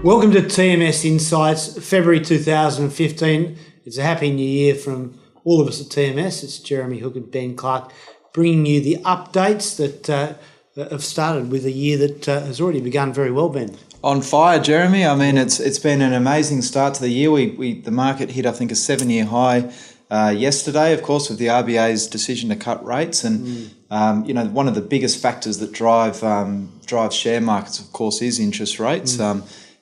Welcome to TMS Insights, February 2015. It's a happy new year from all of us at TMS. It's Jeremy Hook and Ben Clark bringing you the updates that have started with a year that has already begun very well, Ben. On fire, Jeremy. I mean, it's been an amazing start to the year. The market hit, I think, a 7-year high yesterday, of course, with the RBA's decision to cut rates. And one of the biggest factors that drive share markets, of course, is interest rates.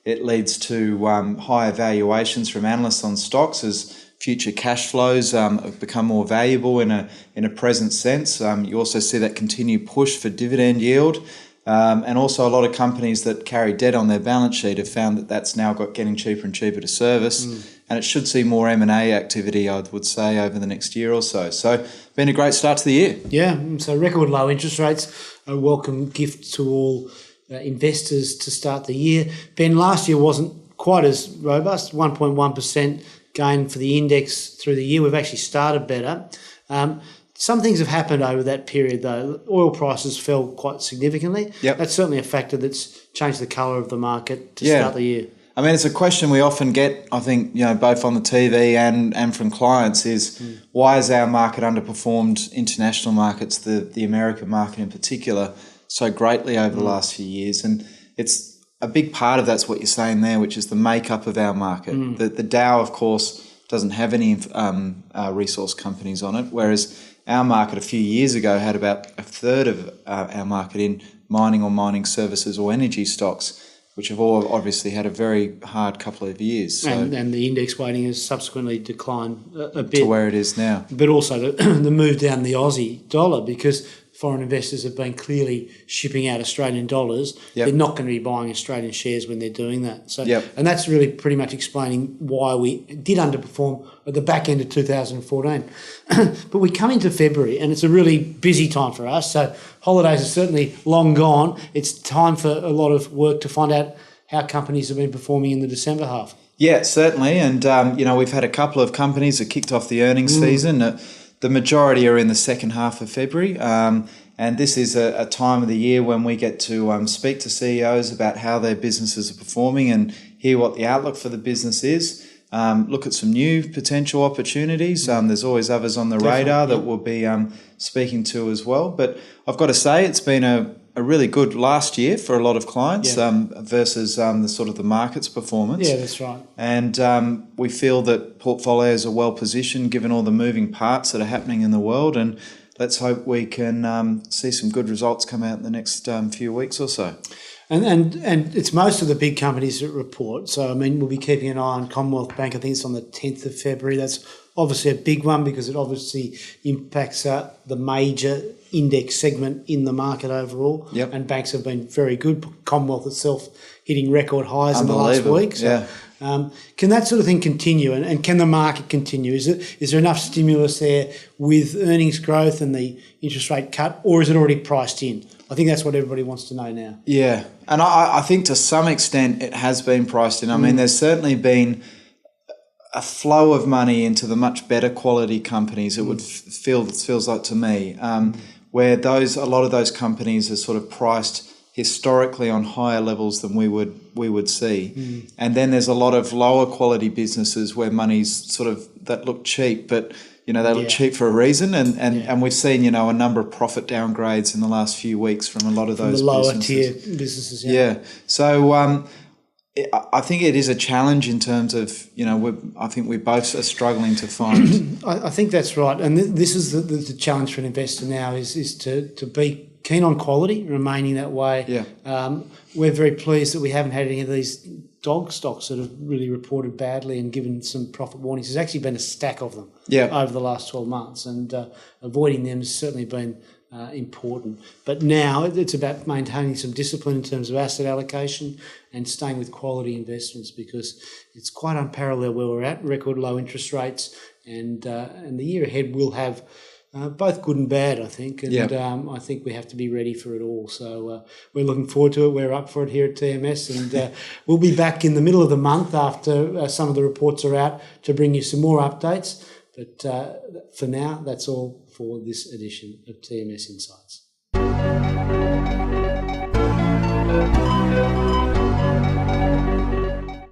It leads to higher valuations from analysts on stocks as future cash flows become more valuable in a present sense. You also see that continued push for dividend yield, and also a lot of companies that carry debt on their balance sheet have found that that's now getting cheaper and cheaper to service, and it should see more M&A activity, I would say, over the next year or so. So, been a great start to the year. Yeah, so record low interest rates, a welcome gift to all investors to start the year. Ben, last year wasn't quite as robust, 1.1% gain for the index through the year. We've actually started better. Some things have happened over that period, though. Oil prices fell quite significantly. Yep. That's certainly a factor that's changed the colour of the market to start the year. I mean, it's a question we often get, I think, both on the TV and from clients is why has our market underperformed international markets, the American market in particular, so greatly over the last few years? And it's a big part of that's what you're saying there, which is the makeup of our market. The Dow, of course, doesn't have any resource companies on it, whereas our market a few years ago had about a third of our market in mining or mining services or energy stocks, which have all obviously had a very hard couple of years. So and the index weighting has subsequently declined a bit. To where it is now. But also the move down the Aussie dollar, because foreign investors have been clearly shipping out Australian dollars. Yep. They're not going to be buying Australian shares when they're doing that. So, Yep. And that's really pretty much explaining why we did underperform at the back end of 2014. But we come into February and it's a really busy time for us. So holidays are certainly long gone. It's time for a lot of work to find out how companies have been performing in the December half. Yeah, certainly. And, we've had a couple of companies that kicked off the earnings season. The majority are in the second half of February, and this is a time of the year when we get to speak to CEOs about how their businesses are performing and hear what the outlook for the business is, look at some new potential opportunities. There's always others on the radar that we'll be speaking to as well. But I've got to say it's been a really good last year for a lot of clients versus the market's performance. Yeah, that's right. And we feel that portfolios are well positioned given all the moving parts that are happening in the world, and let's hope we can see some good results come out in the next few weeks or so. And it's most of the big companies that report. So, I mean, we'll be keeping an eye on Commonwealth Bank. I think it's on the 10th of February. That's obviously a big one because it obviously impacts the major index segment in the market overall. Yep. And banks have been very good. Commonwealth itself hitting record highs in the last week. So, can that sort of thing continue? And can the market continue? Is there enough stimulus there with earnings growth and the interest rate cut, or is it already priced in? I think that's what everybody wants to know now. Yeah, and I think to some extent it has been priced in. I mean, there's certainly been a flow of money into the much better quality companies. It feels like to me, where a lot of those companies are sort of priced historically on higher levels than we would see, and then there's a lot of lower quality businesses where money's sort of that look cheap, but they look cheap for a reason, and we've seen a number of profit downgrades in the last few weeks from a lot of those the lower businesses. tier businesses. Yeah. So I think it is a challenge in terms of I think we both are struggling to find. I think that's right, and this is the challenge for an investor now is to be keen on quality, remaining that way. Yeah. We're very pleased that we haven't had any of these dog stocks that have really reported badly and given some profit warnings. There's actually been a stack of them over the last 12 months, and avoiding them has certainly been important. But now it's about maintaining some discipline in terms of asset allocation and staying with quality investments, because it's quite unparalleled where we're at, record low interest rates, and the year ahead will have both good and bad, I think, and I think we have to be ready for it all. So we're looking forward to it. We're up for it here at TMS, and we'll be back in the middle of the month after some of the reports are out to bring you some more updates. But for now, that's all for this edition of TMS Insights.